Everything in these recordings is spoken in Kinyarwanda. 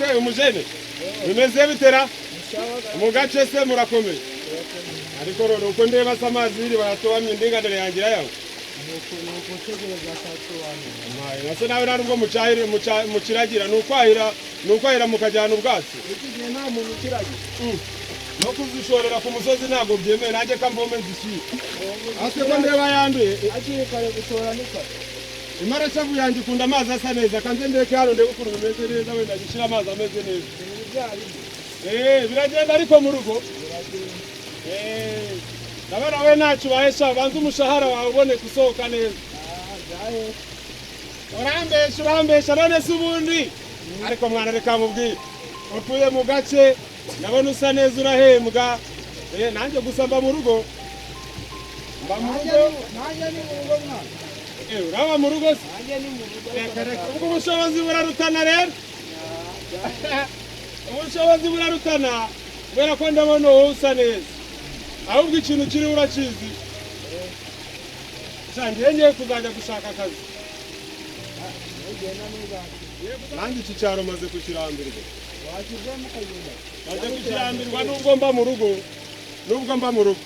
se umujene bimeze bitera mu gace se murakomeye ariko rero uko ndeba amazi bayatobamye indinganire yangira yawe nuko tegereza satubana nase nawe narubwo mukiragira nukwahira mukajyana ubwatsi igihe nta muntu ukiragira no kuzishorera ku musozi ntago byemeye nanjye kamvome nzishyira ase ko ndeba yanduye akiri kare gushora nikare imara cyavu yanjye ikunda amazi asa neza kanze ndeke hano ndebe ukuntu bimeze neza wenda gishyira amazi ameze neza biragenda ariko mu rugo ndabona we ntacyo ubahesha banza umushahara wawe ubone gusohoka neza urambesha none se ubundi ariko mwana reka mubwire utuye mu gace nabona usa neza urahembwa nanjye gusa mba mu rugo nanjye ni mu rugo mwana uraba mu rugo se nanjye ni mu rugo reka ubwo ubushobozi burarutana rero ubushobozi burarutana kubera ko ndabona wowe usa neza ahubwo ikintu kiri urakizi ngiye ngiye kuzajya gushaka akazi nanjye iki cyaro maze kukirambirwa maze kukirambirwa nubwo mba mu rugo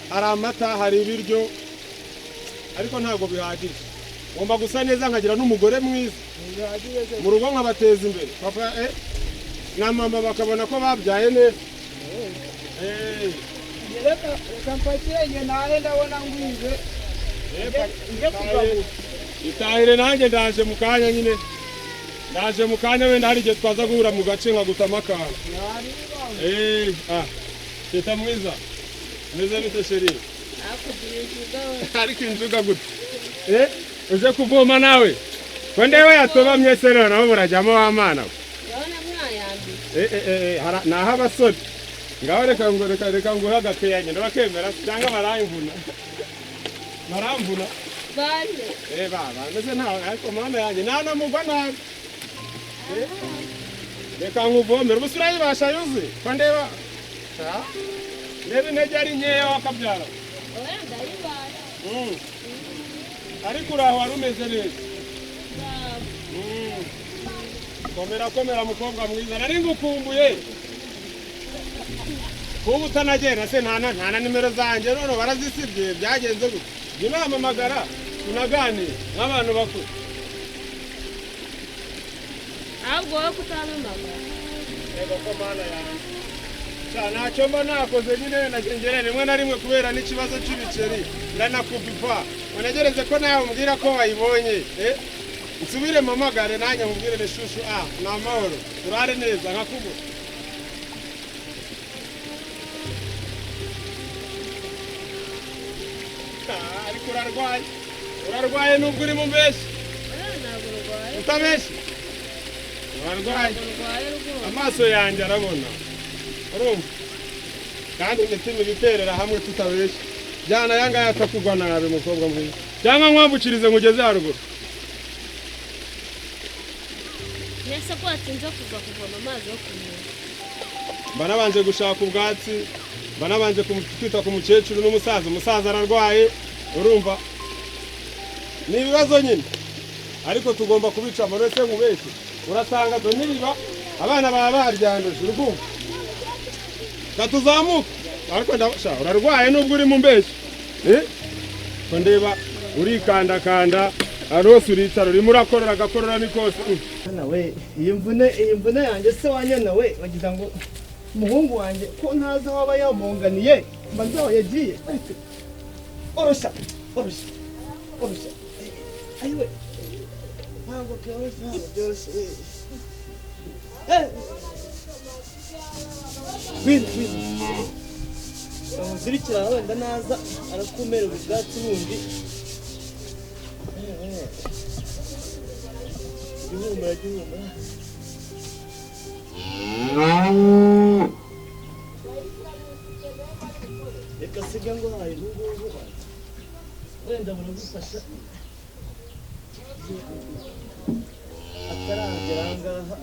hari amata hari ibiryo ariko ntabwo bihagije ngomba gusa neza nkagira n'umugore mwiza mu rugo nkabateza imbere papa na mama bakabona ko babyaye neza reka mpakire njye nawe ndabona ngwize njye kugabura itahire nanjye ndaje mu kanya nyine ndaje mu kanya wenda hari igihe twaza guhura mu gace nkagutama akantu teta mwiza meze bite sheri ariko injuga gute uje kuvoma nawe ko ndewe yatobamye se rero nabo burajyamo w'amana we naho abasore ngaho reka nguhe agapeyanye ndabakemera cyangwa baramvuna bameze ntawe ariko mwana yanjye ntanamugwa nabi reka nkuvomere ubu urayibasha yuzuye ko ndeba intege ari nkeya wakabyara ariko uraho wari umeze neza komera mukobwa mwiza nari ngukumbuye kuba utanagenda se nta na nimero zanjye none barazisibye byagenze gute jya unahamamagara tunaganire nk'abantu bakuru ahubwo wowe kutampamagara reba ko mana yanjye ntacyo mba nakoze nyine nagengereye rimwe na rimwe kubera n'ikibazo cy'ibiceri ndanakubipa unagereze ko nawe umbwira ko wayibonye nsubire mpamagare nanjye mubwire ni shushu ni amahoro urare neza nkakubura ariko urarwaye nubwo uri mu mbeshyi utabeshye urarwaye amaso yanjye arabona urumva kandi imitima ibiterera hamwe tutabeshye jyana ayangaya akakugwa nabi mukobwa mwiza cyangwa nkwambukirize ngugeze haruguru nese ko watinze kuva kuvoma amazi yo kunywa mba nabanje gushaka ubwatsi mba nabanje kwita ku mukecuru umusaza ararwaye urumva ni ibibazo nyine ariko tugomba kubica amaraso nkubeshye urasanga niba abana baba baryanduje urumva katuzamuka ariko urarwaye nubwo uri mu mbeshyi ko ndeba urikandakanda ahantu hose uricara urimo urakorora agakorora ni kose nawe iyi mvune yanjye se wanyana we wagira ngo umuhungu wanjye ko ntazi aho aba yamunganiye mba nzi aho yagiye oroshya ayiwe ntabwo byoroshye wina bamuzirikira wenda naza arakumera ubwatsi bundi gihumura reka siga ngo hayi n'ubu wenda buragufasha ataragera aha ngaha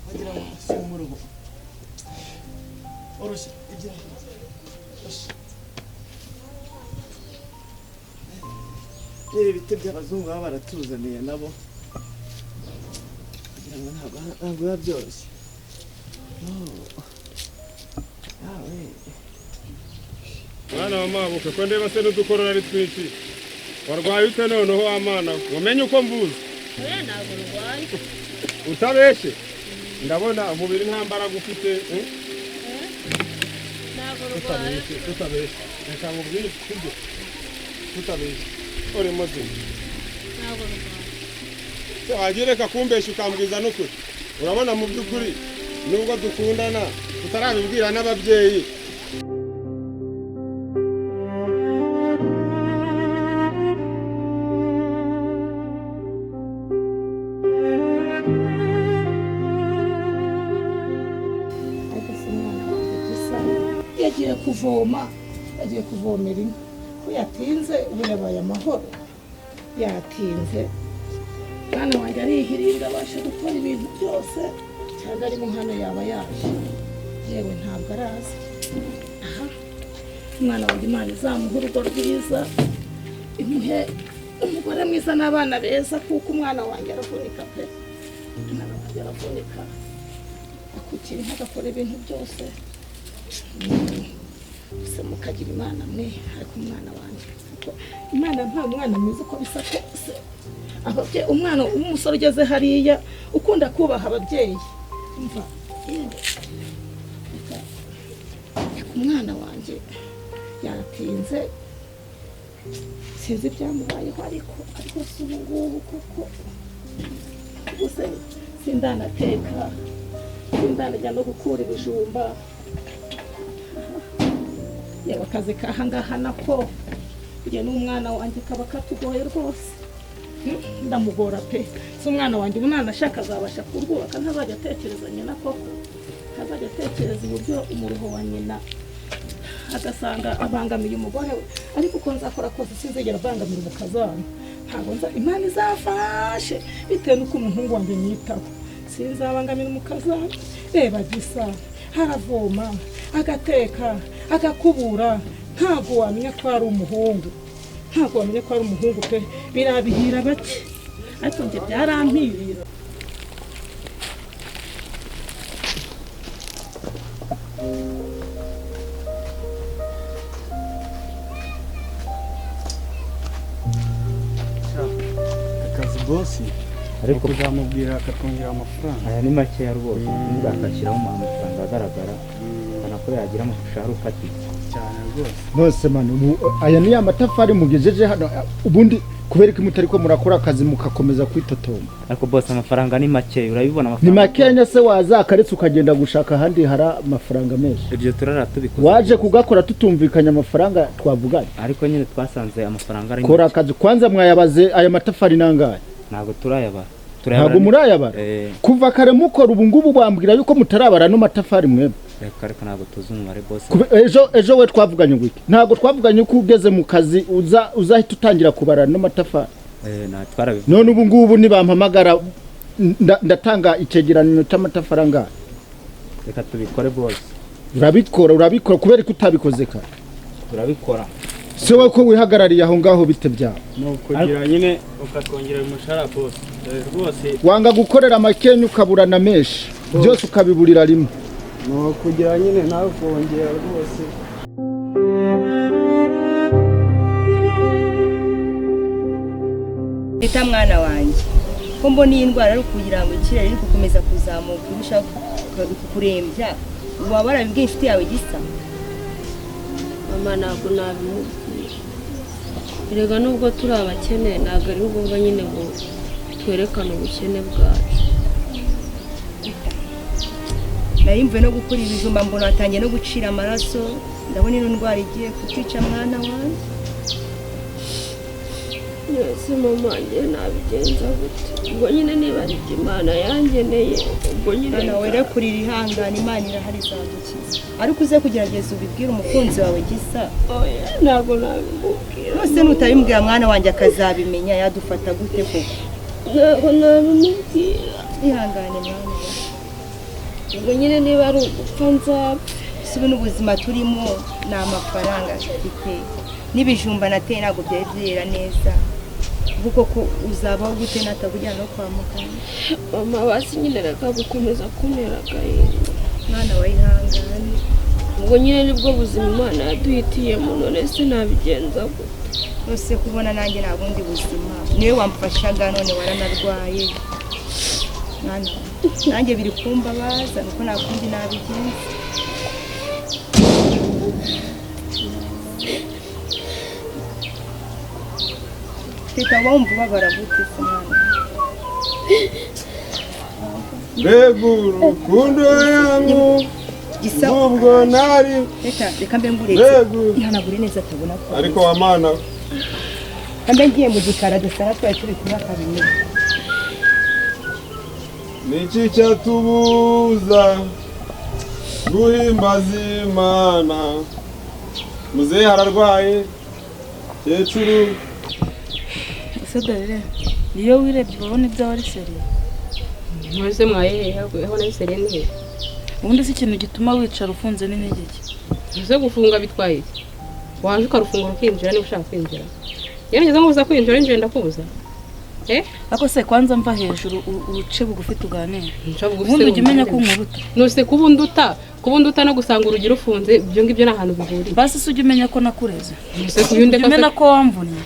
wagira ngo si mu rugo oroshye igira Ibi biti by'abazungu baba baratuzaniye nabo kugira ngo ntabwo biba byoroshye. Mwana wa mabuke ko ndeba se n'udukorora ari twinshi. Warwaye ute noneho wa mwana? Umenye uko mvuze. Oya ntabwo ndwaye. Utabeshe. Ndabona umubiri nta mbaraga ufite. Ntabwo ndwaye. Tutabeshe. Reka mubwire kubyo. Tutabeshe. Ore moze. Ntabwo ndwaye. Agireka kumbesha ukambwiza n'ukuri. Urabona mu by'ukuri nubwo dukundana tutarabibwira n'ababyeyi. Yagiye kuvoma, yagiye kuvomera inka. Ko yatinze ubu yabaye amahoro. Yatinze. Mwana wanjye arihiringa abasha gukora ibintu byose. Cyangwa ari mu hano yaba yaje. Yewe ntabwo arazi. Aha. Umwana wanjye Imana izamuha urugo rwiza. Imuhe umugore mwiza n'abana beza kuko umwana wanjye aravunika pe. Umwana wanjye aravunika. Akukira inka agakora ibintu byose. Se mukagira Imana mwe ariko umwana wanjye Imana nta mwana mwiza uko bisa kose. Ababyeyi umwana w'umusore ugeze hariya ukunda kubaha ababyeyi umva umwana wanjye yatinze sinzi ibyamubayeho ariko si ubu ngubu kuko gusa sindanateka sindanajya no gukura ibijumba. Yaba akazi kahangaha nako njye n'umwana wanjye kaba katugoye rwose. Ndamugora pe. Si umwana wanjye umwana ashaka azabasha kurwubaka ntazajya atekereza nyina koko. Ntazajya atekereza uburyo umuruho wa nyina agasanga abangamiye umugore we. Ariko uko nzakora kose sinzigera abangamira umukazana. Ntabwo Imana izafashe bitewe n'uko umuhungu wanjye nyitaho. Sinzabangamira umukazana. Reba gisa haravoma agateka agakubura ntabwo wamenya ko ari umuhungu. Ntabwo wamenya ko ari umuhungu pe. Birabihira bake ariko njye byarampirira. Akazi bosi ariko uzamubwira akatwongera amafaranga. aya ni makeya rwose niba akashyiraho amafaranga agaragara kana ko yagira umushahara ufatika Cyane rwose. Nose mani aya ni amatafari mugejeje hano ubundi kubera ko mutari ko murakora akazi mukakomeza kwitotomba. ariko boss amafaranga ni makeya urabibona Ni amafaranga makenya se wazakaretse ukagenda gushaka ahandi hari amafaranga menshi. ibyo turara tubikoze Waje kugakora tutumvikanya amafaranga twavuganye. ariko nyine twasanze amafaranga ari Kora akazi kwanza mwayabaze aya matafari nangaye. ntago turayabara Ntabwo murayabara. Kuva kare mukora ubu ngubu bambwira yuko mutarabara no matafari mwebwe. reka ntago tuzi umubare boss Ejo we twavuganye ngwiki. Ntabwo twavuganye ko ugeze mu kazi uzahita utangira kubara no matafari. na twarabivuze None ubu ngubu nibampamagara ndatanga icegeranyo cy'amatafari angahe. reka tubikore boss urabikora kubera ko utabikoze kare. turabikora Se we ko wihagarariye aho ngaho bite byawe. No kugira nyine ukatwongera umushahara bosi. Rwose Wanga gukorera makenya ukaburana menshi. Byose ukabiburira rimwe. no kugira nyine nawe kongera rwose. Bita mwana wanjye ko mbona iyi ndwara ari ukugira ngo ikirere iri gukomeza kuzamuka urushaho kukurembya waba warabibwiye inshuti yawe Gisa. Mama ntabwo nabimubwira. Erega nubwo turi abakene ntabwo ari ngombwa nyine ngo twerekane ubukene bwacu. Nari mvuye no gukora ibijumba mbona watangiye no gucira amaraso ndabona ino ndwara igiye kutwica mwana wanjye. Ese mama njye nabigenza gute? Ubwo nyine niba ari Imana yangeneye ubwo nyine nawe rero kurira ihangana Imana irahari izadukiza. Ariko uze kugerageza ubibwire umukunzi wawe Gisa. oya ntabwo nabimubwira. Rwose nutabimbwira mwana wanjye akazabimenya yadufata gute koko? Ntabwo nabimubwira. Ihangane mwana wanjye. Ubwo nyine niba ari ugupfa nzapfa. Sibe n'ubuzima turimo ni amafaranga dufite n'ibijumba nateye ntabwo byari byera neza ubu koko uzabaho gute natakujyana no kwa muganga? mama basi nyine reka gukomeza kuntera agahinda mwana wayihangane. ubwo nyine nibwo buzima Imana yaduhitiyemo none se nabigenza gute? Rwose kubona nanjye nta bundi buzima, niwe wamfashaga none waranarwaye mwana, nanjye biri kumbabaza nuko nta kundi nabigenza. Teta wumva ubabara gute se mwana? mbega urukundo yangu Gisa nubwo nari Teta reka mbe nguretse mbega ihanagure neza atabona ko. ariko wa mana Kambe ngiye mu gikara dusara twari turi kuba kabiri. niki cyatubuza guhimbaza Imana? muzehe hararwaye, kecuru ese dore iyo wirebye ubona ibyo wari seriye. mwese mwaye aho nari seriye ni he? Ubundi si ikintu gituma wicara ufunze n'intege nke. ese gufunga bitwaye iki? waje ukarufunga ukinjira niba ushaka kwinjira. Yarigeze ngo uza kwinjira nje ndakubuza. Ako se kwanza mva hejuru uruce bugufi tuganira. Nshabugufi Ubundi ujya umenya ko nkuruta. Nose kubunduta no gusanga urugira ufunze ibyo ngibyo nahantu bihuriye. Basi se ujya umenya ko nakureze. Nose kuyunde ko umenya ko wamvunye.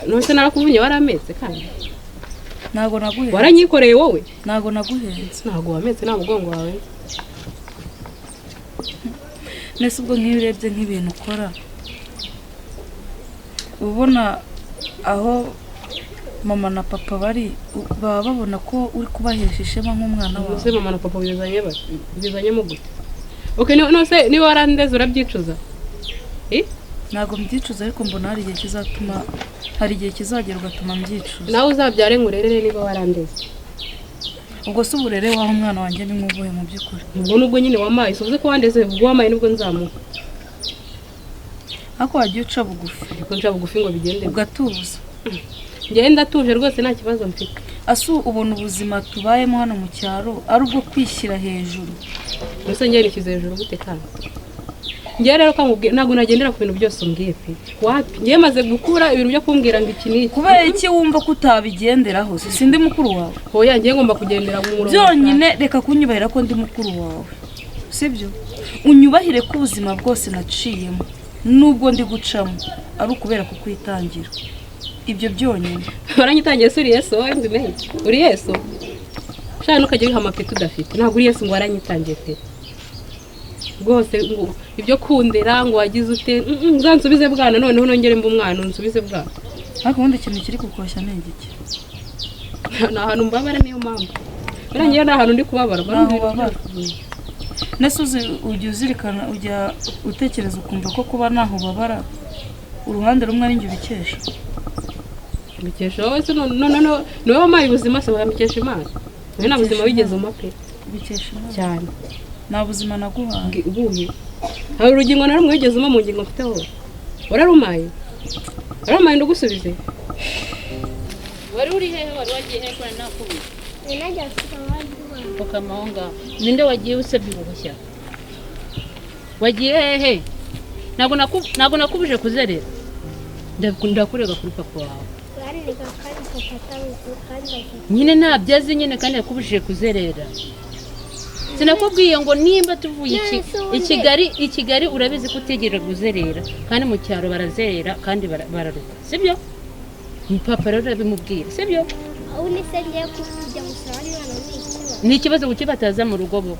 Nose narakuvunye warametse kandi. Nago naguhenze. Waranyikoreye wowe? Nago naguhenze. Nago wametse nta mugongo wawe. Nese ubwo nk'ibirebye nk'ibintu ukora. Ubona aho mama na papa bari baba babona ko uri kubahesha ishema nk'umwana wawe. Nose mama na papa bizanye bati bizanye mu gute? Okay nose niba warandeze urabyicuza? Nago mbyicuza ariko mbona hari igihe kizagera ugatuma mbyicuza. Nawe uzabyare ngurerere niba warandeze. Ubwo se uburere waho umwana wanjye ni nk'ubuhe mu by'ukuri? Ubwo nubwo nyine wamaye uvuze ko wandeze ubwo wamaye nibwo nzamuka. Ako wagiye uca bugufi. Ariko nca bugufi ngo bigende ugatuza. Ngenda tuje rwose nta kibazo mfite. Asu ubona ubuzima tubayemo hano mu cyaro ari ubwo kwishyira hejuru. Nose ngene nikize hejuru gute kandi? Ngiye rero kamubwira ntago nagendera ku bintu byose umbwiye pe. Wapi ngiye maze gukura ibintu byo kumbwira ngo iki ni kubera iki wumva ko utabigenderaho sindi mukuru wawe. Hoya ngiye ngomba kugendera mu murongo. Byonyine reka kunyubahira ko ndi mukuru wawe. Sibyo? Unyubahire ko ubuzima bwose naciyemo nubwo ndi gucamo ari ukubera ko kwitangira. Ibyo byonyine. Waranyitangiye suri Yesu wowe mbimenye. Uri Yesu? Shana ukajya wiha amapeti udafite. Ntabwo uri Yesu ngo waranyitangiye pe. Rwose ngo ibyo kundera ngo wagize ute nzansubize bwana noneho nongere mba umwana unsubize bwana. Ariko ubundi ikintu kiri kukoshya ni igiki? Na hantu mbabara niyo mpamvu. Birangiye na hantu ndi kubabara babara. Nese ujya uzirikana ujya utekereza ukumva ko kuba naho babara uruhande rumwe ari njye ubikesha. Bikesha wowe se no niwe wamaye ubuzima se wamikesha Imana. Niwe nta buzima wigeze umape. Bikesha Imana cyane. Nta buzima naguhaye. Ubuhe? Hari urugingo na rumwe wigeze mu ngingo mfite ho. Wararumaye? Wararumaye ndagusubize. Wari uri hehe wari wagiye hehe kwa nakubiye? Najya kukamahanga. Kukamahanga. Ninde wagiye usebye uruhushya? Wagiye hehe? Nago nakubuje kuzerera. Ndakurega kuri papa wawe. Barereka kandi papa kandi nyine ntabyazi nyine kandi yakubuje kuzerera. Sinakubwiye ngo nimba tuvuye i Kigali urabizi ko utegera guzerera kandi mu cyaro barazerera kandi bararuka. Sibyo? Papa rero bimubwira. Sibyo? aho ni se ngiye kujya gusaba ni ikibazo kuki bataza mu rugo bo?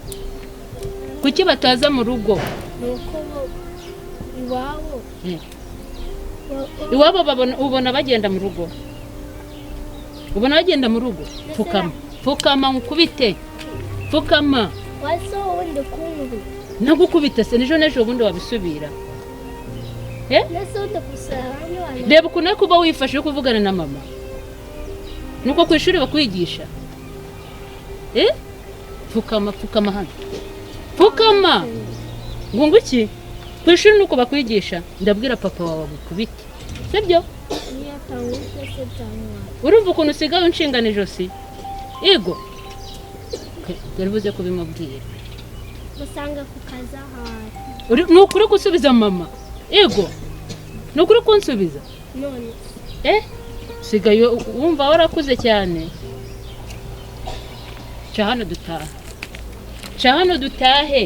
Kuki bataza mu rugo? Nuko iwabo. Iwabo ubona bagenda mu rugo. Ubona bagenda mu rugo. Fukama nkubite. Fukama. Waso wundi kumbi. Nagukubita se nejo bundi wabisubira. Naso ndakusaba. Reba ukuntu kuba wifashe kuvugana na mama. Nuko ku ishuri bakwigisha. Fukama hano. Fukama. Ngungu iki? Ku ishuri nuko bakwigisha. Ndabwira papa wawe gukubita. Sibyo? Urumva ukuntu usigaye unshingana ijosi? Ego. Deribuze kubimubwira. Musanga kukaza hafi. Nukuri gusubiza mama. Ego. Nukuri kunsubiza. None. sigaye wumva warakuze cyane. Ca hano dutahe